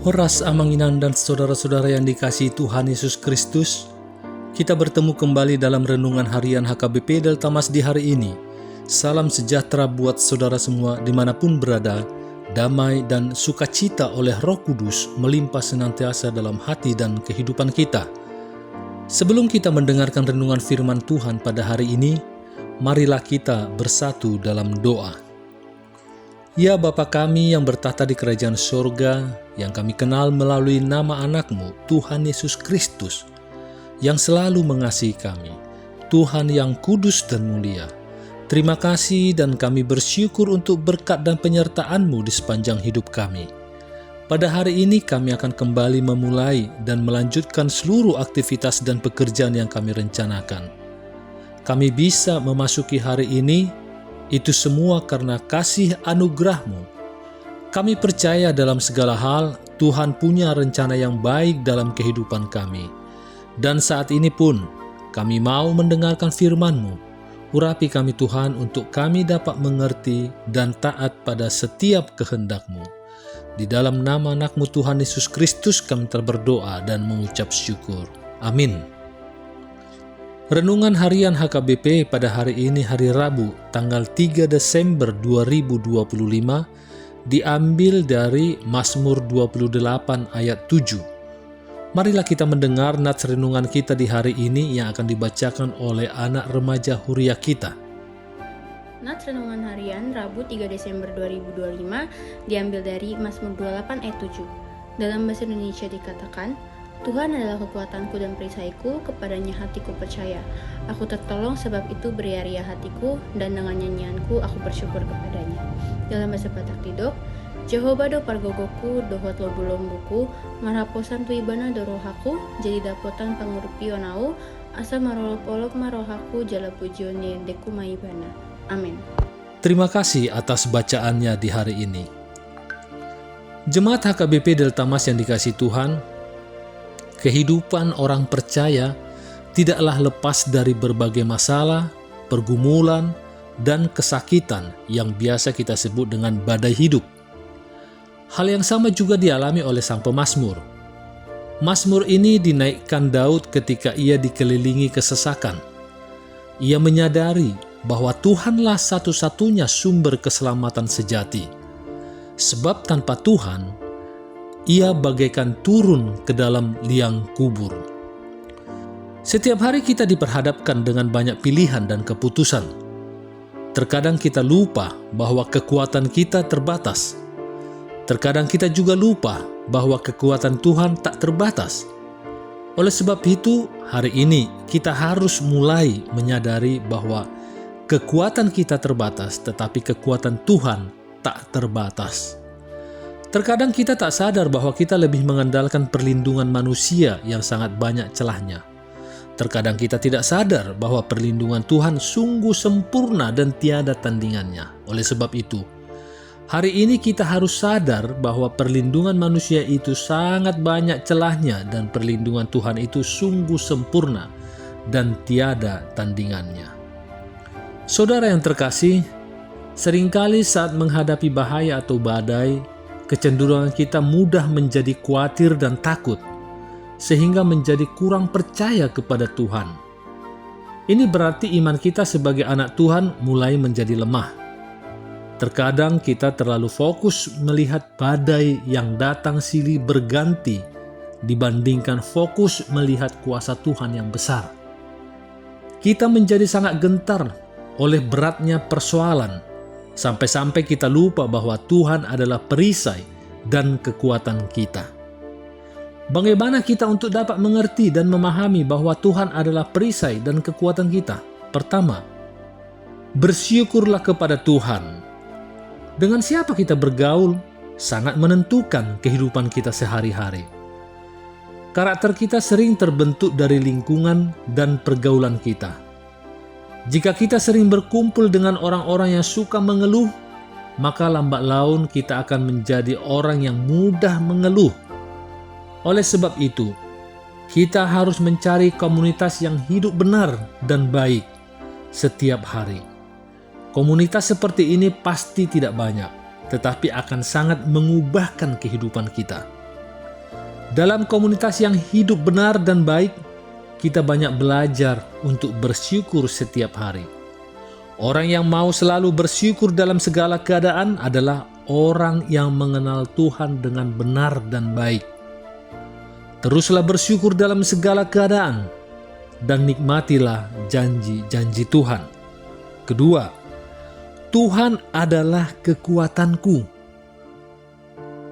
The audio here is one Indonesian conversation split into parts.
Horas Amanginan dan saudara-saudara yang dikasihi Tuhan Yesus Kristus, kita bertemu kembali dalam renungan harian HKBP Delta Mas di hari ini. Salam sejahtera buat saudara semua dimanapun berada, damai dan sukacita oleh Roh Kudus melimpah senantiasa dalam hati dan kehidupan kita. Sebelum kita mendengarkan renungan firman Tuhan pada hari ini, marilah kita bersatu dalam doa. Ya Bapa kami yang bertahta di kerajaan sorga, yang kami kenal melalui nama anak-Mu, Tuhan Yesus Kristus, yang selalu mengasihi kami, Tuhan yang kudus dan mulia. Terima kasih dan kami bersyukur untuk berkat dan penyertaan-Mu di sepanjang hidup kami. Pada hari ini kami akan kembali memulai dan melanjutkan seluruh aktivitas dan pekerjaan yang kami rencanakan. Kami bisa memasuki hari ini, itu semua karena kasih anugerah-Mu. Kami percaya dalam segala hal, Tuhan punya rencana yang baik dalam kehidupan kami. Dan saat ini pun, kami mau mendengarkan firman-Mu. Urapi kami Tuhan untuk kami dapat mengerti dan taat pada setiap kehendak-Mu. Di dalam nama anak-Mu Tuhan Yesus Kristus kami telah berdoa dan mengucap syukur. Amin. Renungan harian HKBP pada hari ini hari Rabu tanggal 3 Desember 2025 diambil dari Mazmur 28 ayat 7. Marilah kita mendengar nats renungan kita di hari ini yang akan dibacakan oleh anak remaja Huria kita. Nats renungan harian Rabu 3 Desember 2025 diambil dari Mazmur 28 ayat 7. Dalam bahasa Indonesia dikatakan, Tuhan adalah kekuatanku dan perisaiku, kepadanya hatiku percaya. Aku tertolong sebab itu beria-ria hatiku, dan dengan nyanyianku aku bersyukur kepadanya. Dalam bahasa Batak Tidok, Jehovah do pargogoku, dohot lombu-lombuku, marhaposan tu ibana do rohaku, jadi dapotan pangurupi onau, asa marolop-olop marohaku, jala pujione deku maibana. Amin. Terima kasih atas bacaannya di hari ini. Jemaat HKBP Delta Mas yang dikasihi Tuhan, kehidupan orang percaya tidaklah lepas dari berbagai masalah, pergumulan, dan kesakitan yang biasa kita sebut dengan badai hidup. Hal yang sama juga dialami oleh sang pemazmur. Mazmur ini dinaikkan Daud ketika ia dikelilingi kesesakan. Ia menyadari bahwa Tuhanlah satu-satunya sumber keselamatan sejati. Sebab tanpa Tuhan, ia bagaikan turun ke dalam liang kubur. Setiap hari kita diperhadapkan dengan banyak pilihan dan keputusan. Terkadang kita lupa bahwa kekuatan kita terbatas. Terkadang kita juga lupa bahwa kekuatan Tuhan tak terbatas. Oleh sebab itu, hari ini kita harus mulai menyadari bahwa kekuatan kita terbatas, tetapi kekuatan Tuhan tak terbatas. Terkadang kita tak sadar bahwa kita lebih mengandalkan perlindungan manusia yang sangat banyak celahnya. Terkadang kita tidak sadar bahwa perlindungan Tuhan sungguh sempurna dan tiada tandingannya. Oleh sebab itu, hari ini kita harus sadar bahwa perlindungan manusia itu sangat banyak celahnya dan perlindungan Tuhan itu sungguh sempurna dan tiada tandingannya. Saudara yang terkasih, seringkali saat menghadapi bahaya atau badai, kecenderungan kita mudah menjadi khawatir dan takut, sehingga menjadi kurang percaya kepada Tuhan. Ini berarti iman kita sebagai anak Tuhan mulai menjadi lemah. Terkadang kita terlalu fokus melihat badai yang datang silih berganti dibandingkan fokus melihat kuasa Tuhan yang besar. Kita menjadi sangat gentar oleh beratnya persoalan, sampai-sampai kita lupa bahwa Tuhan adalah perisai dan kekuatan kita. Bagaimana kita untuk dapat mengerti dan memahami bahwa Tuhan adalah perisai dan kekuatan kita? Pertama, bersyukurlah kepada Tuhan. Dengan siapa kita bergaul sangat menentukan kehidupan kita sehari-hari. Karakter kita sering terbentuk dari lingkungan dan pergaulan kita. Jika kita sering berkumpul dengan orang-orang yang suka mengeluh, maka lambat laun kita akan menjadi orang yang mudah mengeluh. Oleh sebab itu, kita harus mencari komunitas yang hidup benar dan baik setiap hari. Komunitas seperti ini pasti tidak banyak, tetapi akan sangat mengubahkan kehidupan kita. Dalam komunitas yang hidup benar dan baik, kita banyak belajar untuk bersyukur setiap hari. Orang yang mau selalu bersyukur dalam segala keadaan adalah orang yang mengenal Tuhan dengan benar dan baik. Teruslah bersyukur dalam segala keadaan dan nikmatilah janji-janji Tuhan. Kedua, Tuhan adalah kekuatanku.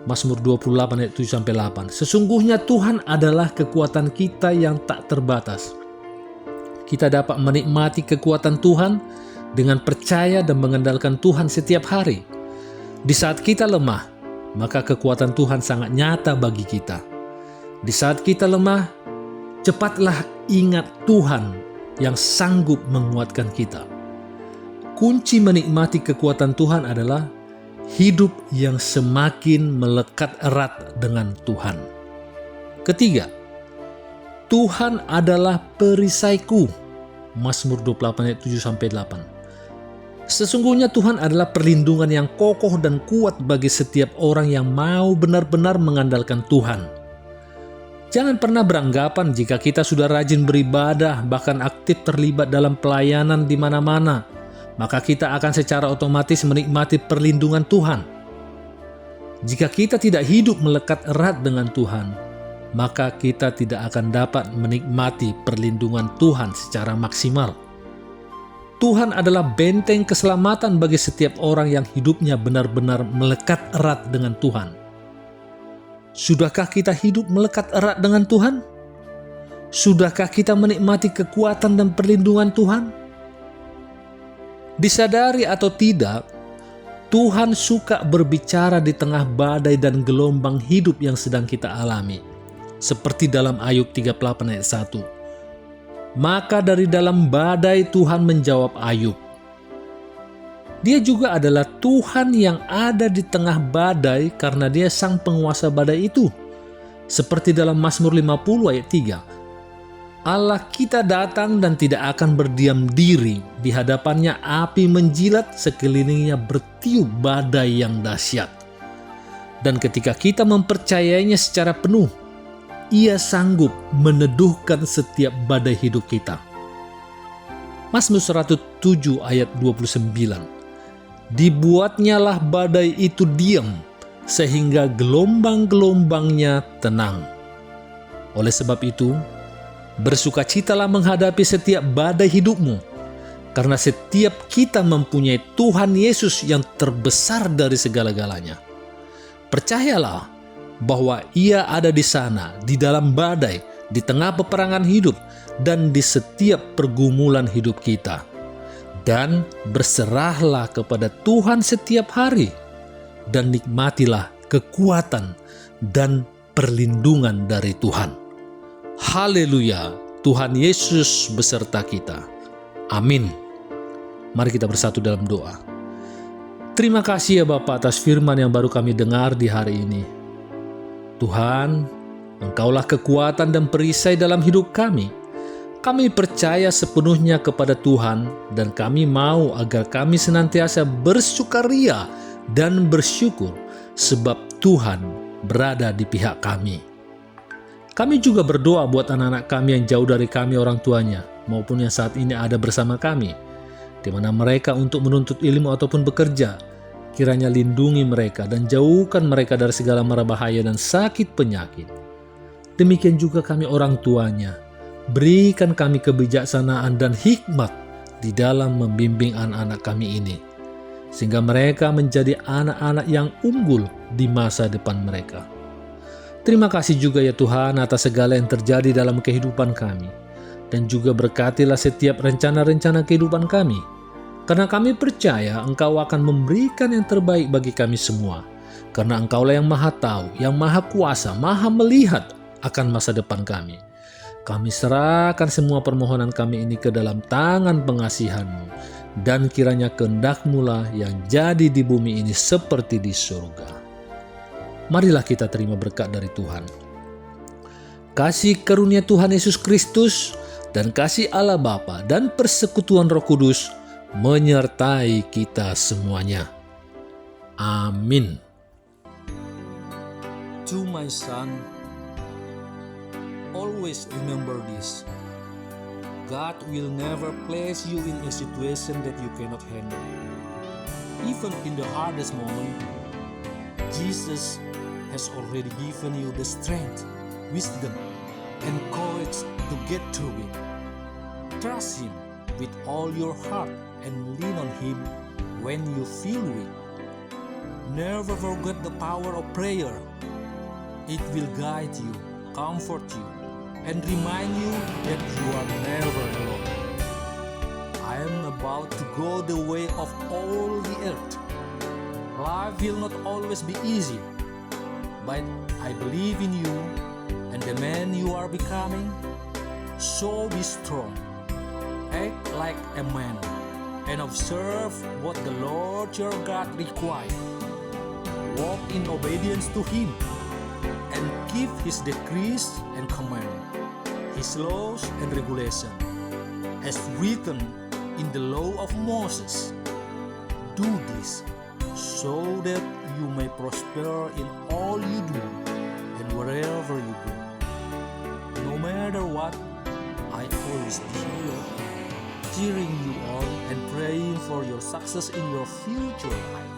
Mazmur 28 ayat 7-8. Sesungguhnya Tuhan adalah kekuatan kita yang tak terbatas. Kita dapat menikmati kekuatan Tuhan dengan percaya dan mengandalkan Tuhan setiap hari. Di saat kita lemah, maka kekuatan Tuhan sangat nyata bagi kita. Di saat kita lemah, cepatlah ingat Tuhan yang sanggup menguatkan kita. Kunci menikmati kekuatan Tuhan adalah hidup yang semakin melekat erat dengan Tuhan. Ketiga, Tuhan adalah perisaiku. Mazmur 28 ayat 7-8. Sesungguhnya Tuhan adalah perlindungan yang kokoh dan kuat bagi setiap orang yang mau benar-benar mengandalkan Tuhan. Jangan pernah beranggapan jika kita sudah rajin beribadah, bahkan aktif terlibat dalam pelayanan di mana-mana, maka kita akan secara otomatis menikmati perlindungan Tuhan. Jika kita tidak hidup melekat erat dengan Tuhan, maka kita tidak akan dapat menikmati perlindungan Tuhan secara maksimal. Tuhan adalah benteng keselamatan bagi setiap orang yang hidupnya benar-benar melekat erat dengan Tuhan. Sudahkah kita hidup melekat erat dengan Tuhan? Sudahkah kita menikmati kekuatan dan perlindungan Tuhan? Disadari atau tidak, Tuhan suka berbicara di tengah badai dan gelombang hidup yang sedang kita alami. Seperti dalam Ayub 38 ayat 1. Maka dari dalam badai Tuhan menjawab Ayub. Dia juga adalah Tuhan yang ada di tengah badai karena Dia sang penguasa badai itu. Seperti dalam Mazmur 50 ayat 3. Allah kita datang dan tidak akan berdiam diri. Di hadapannya api menjilat, sekelilingnya bertiup badai yang dahsyat. Dan ketika kita mempercayainya secara penuh, Ia sanggup meneduhkan setiap badai hidup kita. Mazmur 107 ayat 29. Dibuatnyalah badai itu diam, sehingga gelombang-gelombangnya tenang. Oleh sebab itu, bersukacitalah menghadapi setiap badai hidupmu, karena setiap kita mempunyai Tuhan Yesus yang terbesar dari segala-galanya. Percayalah bahwa Ia ada di sana, di dalam badai, di tengah peperangan hidup, dan di setiap pergumulan hidup kita. Dan berserahlah kepada Tuhan setiap hari, dan nikmatilah kekuatan dan perlindungan dari Tuhan. Haleluya, Tuhan Yesus beserta kita. Amin. Mari kita bersatu dalam doa. Terima kasih ya Bapa atas firman yang baru kami dengar di hari ini. Tuhan, Engkaulah kekuatan dan perisai dalam hidup kami. Kami percaya sepenuhnya kepada Tuhan dan kami mau agar kami senantiasa bersukaria dan bersyukur sebab Tuhan berada di pihak kami. Kami juga berdoa buat anak-anak kami yang jauh dari kami orang tuanya maupun yang saat ini ada bersama kami, di mana mereka untuk menuntut ilmu ataupun bekerja. Kiranya lindungi mereka dan jauhkan mereka dari segala mara bahaya dan sakit penyakit. Demikian juga kami orang tuanya. Berikan kami kebijaksanaan dan hikmat di dalam membimbing anak-anak kami ini, sehingga mereka menjadi anak-anak yang unggul di masa depan mereka. Terima kasih juga ya Tuhan atas segala yang terjadi dalam kehidupan kami, dan juga berkatilah setiap rencana-rencana kehidupan kami, karena kami percaya Engkau akan memberikan yang terbaik bagi kami semua, karena Engkaulah yang maha tahu, yang maha kuasa, maha melihat akan masa depan kami. Kami serahkan semua permohonan kami ini ke dalam tangan pengasihan-Mu, dan kiranya kehendak-Mu lah yang jadi di bumi ini seperti di surga. Marilah kita terima berkat dari Tuhan. Kasih karunia Tuhan Yesus Kristus dan kasih Allah Bapa dan persekutuan Roh Kudus menyertai kita semuanya. Amin. To my son, always remember this. God will never place you in a situation that you cannot handle. Even in the hardest moment, Jesus has already given you the strength, wisdom, and courage to get through it. Trust Him with all your heart and lean on Him when you feel weak. Never forget the power of prayer. It will guide you, comfort you, and remind you that you are never alone. I am about to go the way of all the earth. Life will not always be easy, but I believe in you and the man you are becoming. So be strong, act like a man, and observe what the Lord your God requires. Walk in obedience to Him and keep His decrees and commands, His laws and regulations, as written in the law of Moses. Do this so that you may prosper in all you do and wherever you go. No matter what, I always be here, cheering you on and praying for your success in your future life.